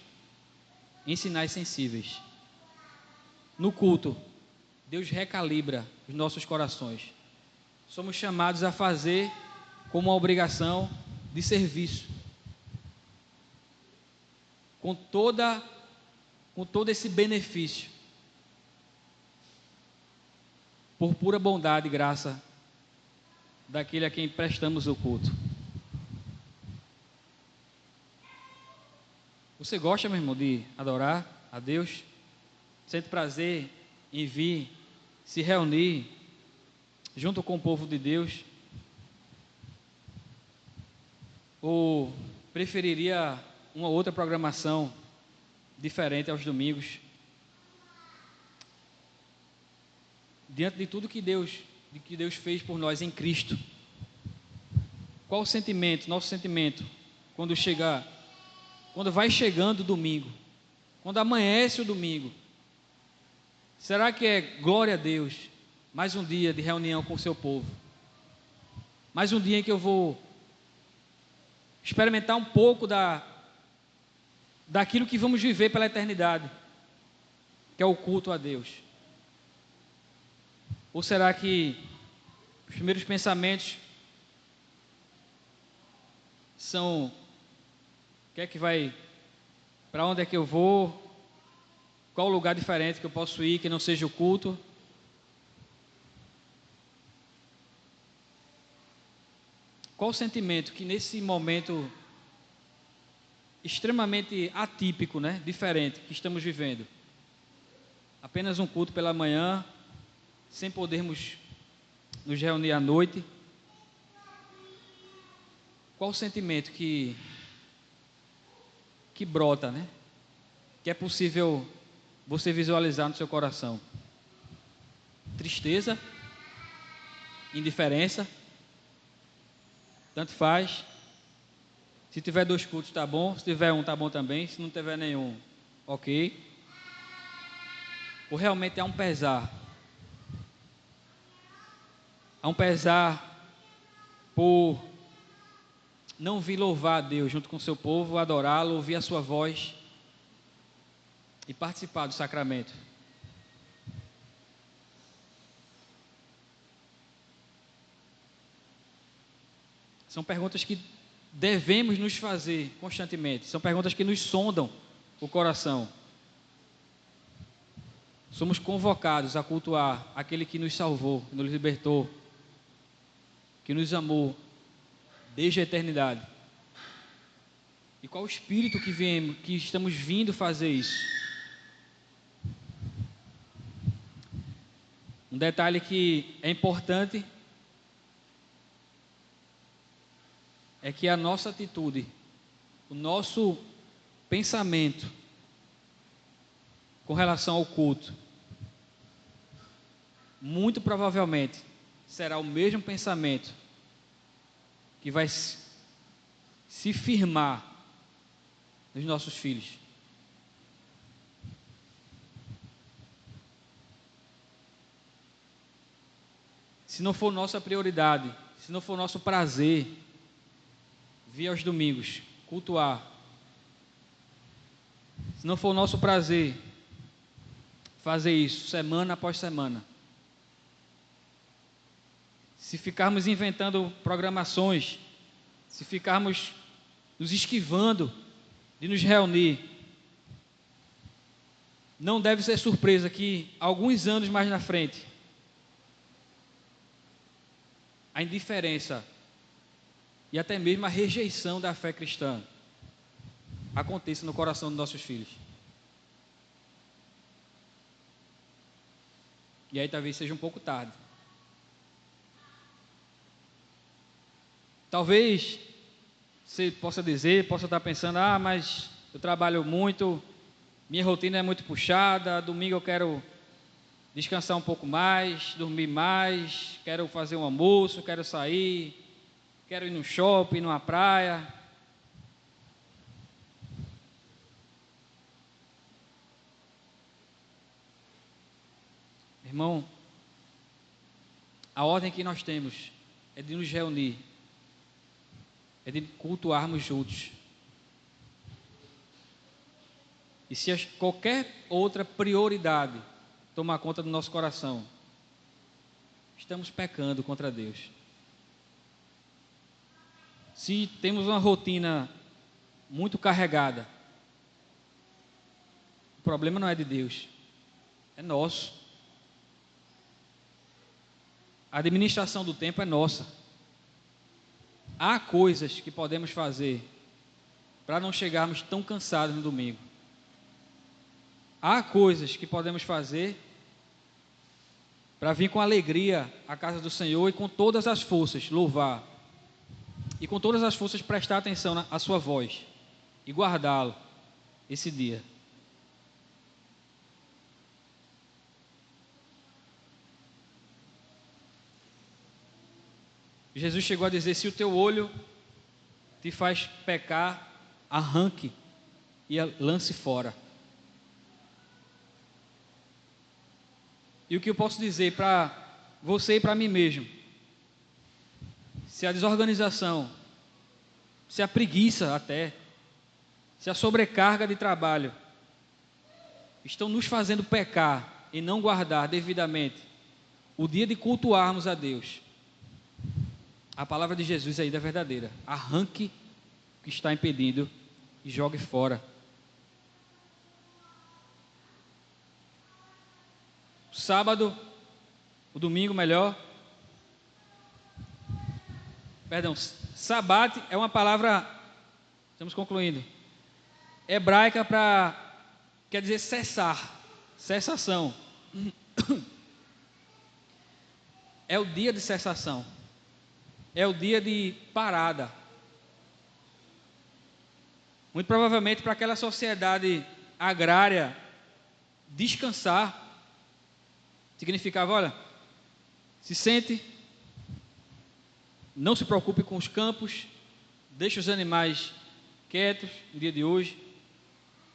em sinais sensíveis. No culto, Deus recalibra os nossos corações. Somos chamados a fazer como uma obrigação de serviço, com todo esse benefício, por pura bondade e graça daquele a quem prestamos o culto. Você gosta, meu irmão, de adorar a Deus? Sente prazer em vir se reunir junto com o povo de Deus? Ou preferiria uma outra programação diferente aos domingos? Diante de tudo que Deus fez por nós em Cristo, qual o sentimento, nosso sentimento, quando vai chegando o domingo, quando amanhece o domingo? Será que é glória a Deus, mais um dia de reunião com o seu povo, mais um dia em que eu vou experimentar um pouco daquilo que vamos viver pela eternidade, que é o culto a Deus? Ou será que os primeiros pensamentos são: para onde é que eu vou? Qual o lugar diferente que eu posso ir que não seja o culto? Qual o sentimento que nesse momento extremamente atípico, né, diferente que estamos vivendo? Apenas um culto pela manhã, sem podermos nos reunir à noite. Qual o sentimento que brota, né? Que é possível você visualizar no seu coração? Tristeza? Indiferença? Tanto faz. Se tiver 2 cultos, tá bom. Se tiver um, tá bom também. Se não tiver nenhum, ok. Ou realmente há um pesar? Há um pesar por não vir louvar a Deus junto com o seu povo, adorá-lo, ouvir a sua voz e participar do sacramento? São perguntas que devemos nos fazer constantemente. São perguntas que nos sondam o coração. Somos convocados a cultuar aquele que nos salvou, que nos libertou, que nos amou desde a eternidade. E qual o espírito que estamos vindo fazer isso? Um detalhe que é importante é que a nossa atitude, o nosso pensamento com relação ao culto, muito provavelmente será o mesmo pensamento que vai se firmar nos nossos filhos. Se não for nossa prioridade, se não for nosso prazer vir aos domingos, cultuar, se não for nosso prazer fazer isso semana após semana, se ficarmos inventando programações, se ficarmos nos esquivando de nos reunir, não deve ser surpresa que alguns anos mais na frente a indiferença e até mesmo a rejeição da fé cristã aconteça no coração dos nossos filhos. E aí talvez seja um pouco tarde. Talvez você possa estar pensando, mas eu trabalho muito, minha rotina é muito puxada, domingo eu quero descansar um pouco mais, dormir mais, quero fazer um almoço, quero sair, quero ir no shopping, numa praia. Irmão, a ordem que nós temos é de nos reunir, é de cultuarmos juntos. E se qualquer outra prioridade tomar conta do nosso coração, estamos pecando contra Deus. Se temos uma rotina muito carregada, o problema não é de Deus, é nosso. A administração do tempo é nossa. Há coisas que podemos fazer para não chegarmos tão cansados no domingo. Há coisas que podemos fazer para vir com alegria à casa do Senhor e com todas as forças louvar. E com todas as forças prestar atenção à sua voz e guardá-lo esse dia. Jesus chegou a dizer: se o teu olho te faz pecar, arranque e lance fora. E o que eu posso dizer para você e para mim mesmo? Se a desorganização, se a preguiça até, se a sobrecarga de trabalho estão nos fazendo pecar e não guardar devidamente o dia de cultuarmos a Deus, a palavra de Jesus ainda é verdadeira. Arranque o que está impedindo e jogue fora. O sábado, o domingo melhor. Perdão, sabat é uma palavra, estamos concluindo, hebraica quer dizer cessar, cessação. É o dia de cessação. É o dia de parada. Muito provavelmente para aquela sociedade agrária, descansar significava, olha, se sente, não se preocupe com os campos, deixe os animais quietos no dia de hoje,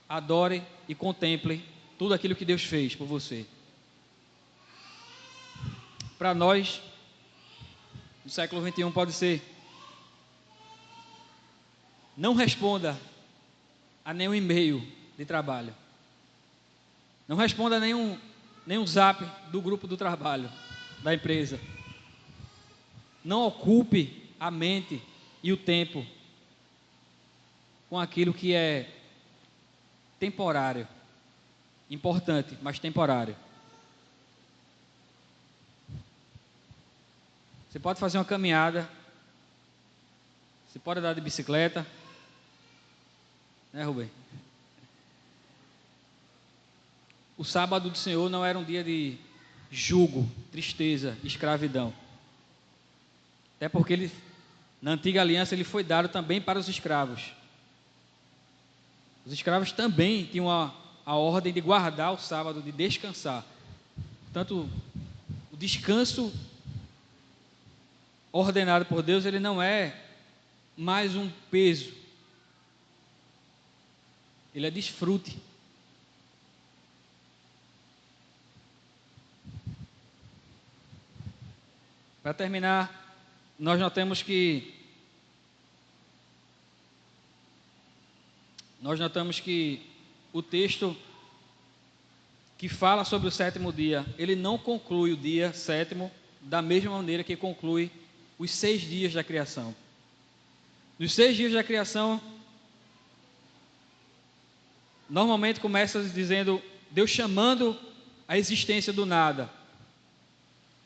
adore e contemple tudo aquilo que Deus fez por você. Para nós, no século 21 pode ser: não responda a nenhum e-mail de trabalho, não responda a nenhum zap do grupo do trabalho, da empresa, não ocupe a mente e o tempo com aquilo que é temporário, importante, mas temporário. Você pode fazer uma caminhada, você pode andar de bicicleta, né, Rubem? O sábado do Senhor não era um dia de jugo, tristeza, escravidão. Até porque ele, na antiga aliança, ele foi dado também para os escravos. Os escravos também tinham a ordem de guardar o sábado, de descansar. Portanto, o descanso ordenado por Deus, ele não é mais um peso. Ele é desfrute. Para terminar, nós notamos que o texto que fala sobre o sétimo dia, ele não conclui o dia sétimo da mesma maneira que conclui os 6 dias da criação. Nos 6 dias da criação, normalmente começa dizendo Deus chamando a existência do nada,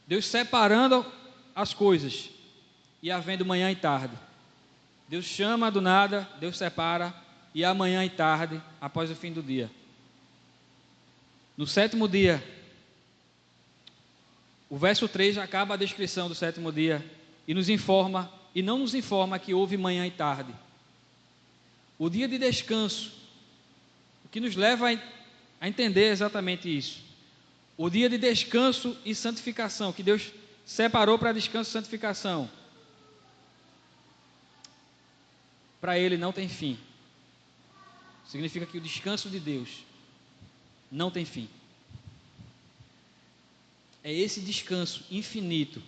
Deus separando as coisas e havendo manhã e tarde. Deus chama do nada, Deus separa, e há manhã e tarde após o fim do dia. No sétimo dia, o verso 3 acaba a descrição do sétimo dia e nos informa, e não nos informa que houve manhã e tarde. O dia de descanso, o que nos leva a entender exatamente isso. O dia de descanso e santificação, que Deus separou para descanso e santificação, para Ele não tem fim. Significa que o descanso de Deus não tem fim. É esse descanso infinito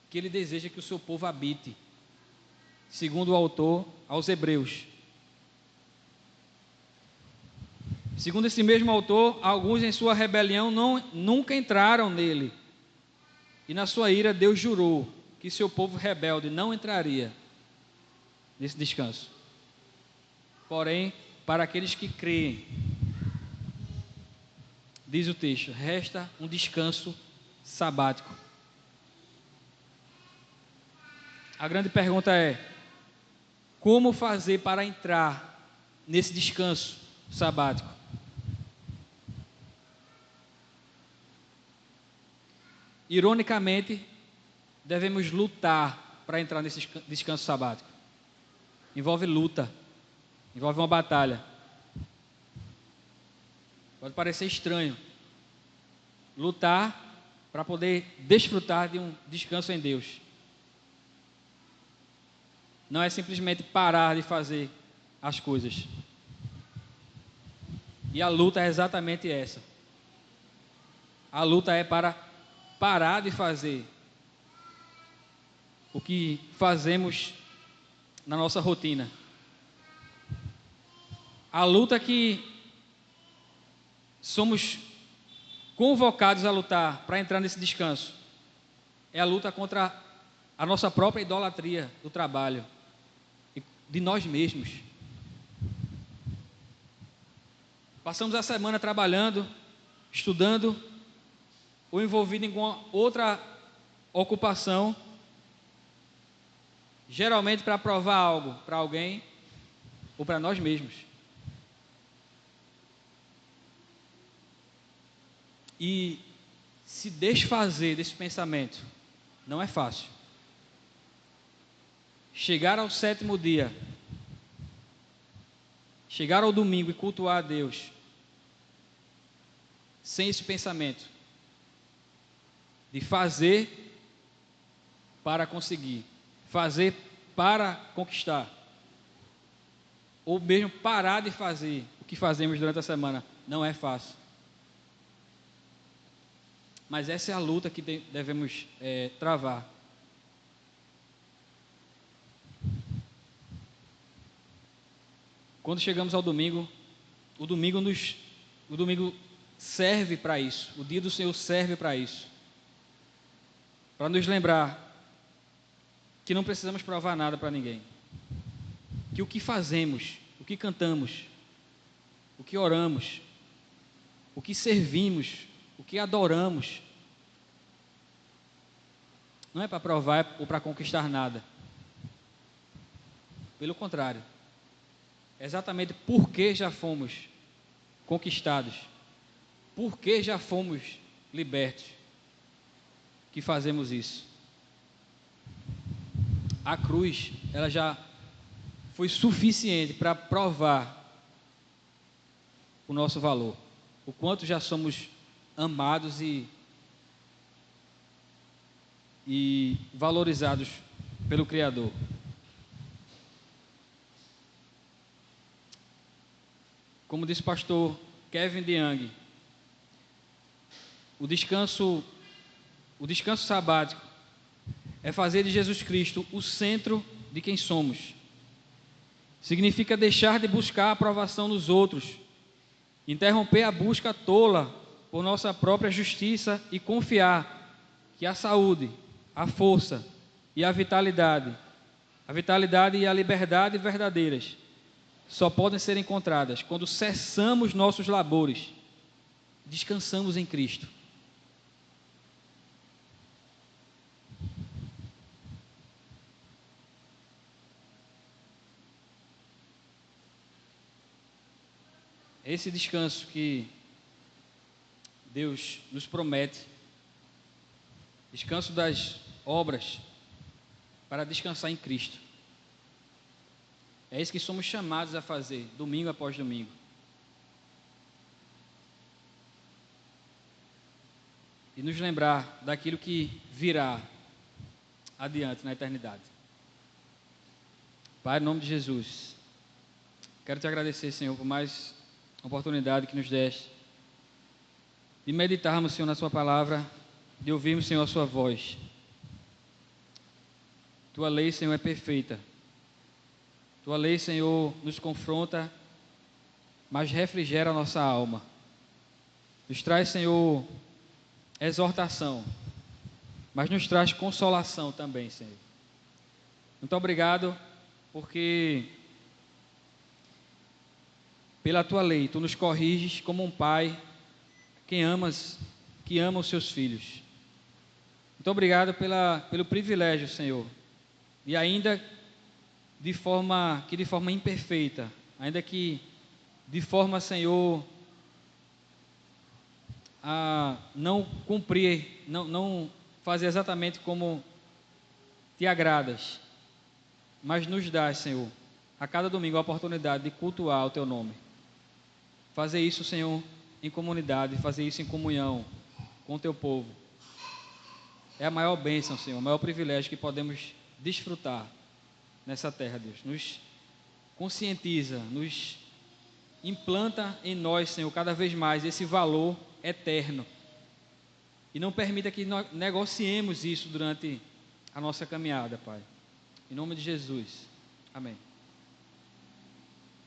que Ele deseja que o seu povo habite, segundo o autor aos Hebreus. Segundo esse mesmo autor, alguns em sua rebelião nunca entraram nele. E na sua ira Deus jurou que seu povo rebelde não entraria nesse descanso. Porém, para aqueles que creem, diz o texto, resta um descanso sabático. A grande pergunta é: como fazer para entrar nesse descanso sabático? Ironicamente, devemos lutar para entrar nesse descanso sabático. Envolve luta, envolve uma batalha. Pode parecer estranho lutar para poder desfrutar de um descanso em Deus. Não é simplesmente parar de fazer as coisas. E a luta é exatamente essa. A luta é para parar de fazer o que fazemos na nossa rotina. A luta que somos convocados a lutar para entrar nesse descanso é a luta contra a nossa própria idolatria do trabalho e de nós mesmos. Passamos a semana trabalhando, estudando ou envolvido em alguma outra ocupação, geralmente para provar algo para alguém ou para nós mesmos. E se desfazer desse pensamento não é fácil. Chegar ao sétimo dia, chegar ao domingo e cultuar a Deus sem esse pensamento de fazer para conseguir, fazer para conquistar, ou mesmo parar de fazer o que fazemos durante a semana, não é fácil. Mas essa é a luta que devemos travar. Quando chegamos ao domingo, o domingo serve para isso. O dia do Senhor serve para isso. Para nos lembrar que não precisamos provar nada para ninguém. Que o que fazemos, o que cantamos, o que oramos, o que servimos, o que adoramos, não é para provar ou para conquistar nada. Pelo contrário, é exatamente porque já fomos conquistados, porque já fomos libertos, que fazemos isso. A cruz, ela já foi suficiente para provar o nosso valor, o quanto já somos amados e valorizados pelo Criador. Como disse o pastor Kevin DeYoung, o descanso sabático é fazer de Jesus Cristo o centro de quem somos. Significa deixar de buscar a aprovação nos outros, interromper a busca tola por nossa própria justiça e confiar que a saúde, a força e a vitalidade e a liberdade verdadeiras só podem ser encontradas quando cessamos nossos labores, descansamos em Cristo. Esse descanso que Deus nos promete, descanso das obras, para descansar em Cristo. É isso que somos chamados a fazer, domingo após domingo. E nos lembrar daquilo que virá adiante na eternidade. Pai, em nome de Jesus, quero te agradecer, Senhor, por mais oportunidade que nos deste de meditarmos, Senhor, na sua palavra, de ouvirmos, Senhor, a sua voz. Tua lei, Senhor, é perfeita. Tua lei, Senhor, nos confronta, mas refrigera a nossa alma. Nos traz, Senhor, exortação, mas nos traz consolação também, Senhor. Muito obrigado, porque pela tua lei, tu nos corriges como um pai que ama os seus filhos. Muito obrigado pelo privilégio, Senhor, e ainda de forma imperfeita, ainda que de forma, Senhor, a não cumprir, não fazer exatamente como te agradas, mas nos dá, Senhor, a cada domingo a oportunidade de cultuar o teu nome. Fazer isso, Senhor, em comunidade, fazer isso em comunhão com o teu povo. É a maior bênção, Senhor, o maior privilégio que podemos desfrutar nessa terra, Deus. Nos conscientiza, nos implanta em nós, Senhor, cada vez mais esse valor eterno. E não permita que nós negociemos isso durante a nossa caminhada, Pai. Em nome de Jesus. Amém.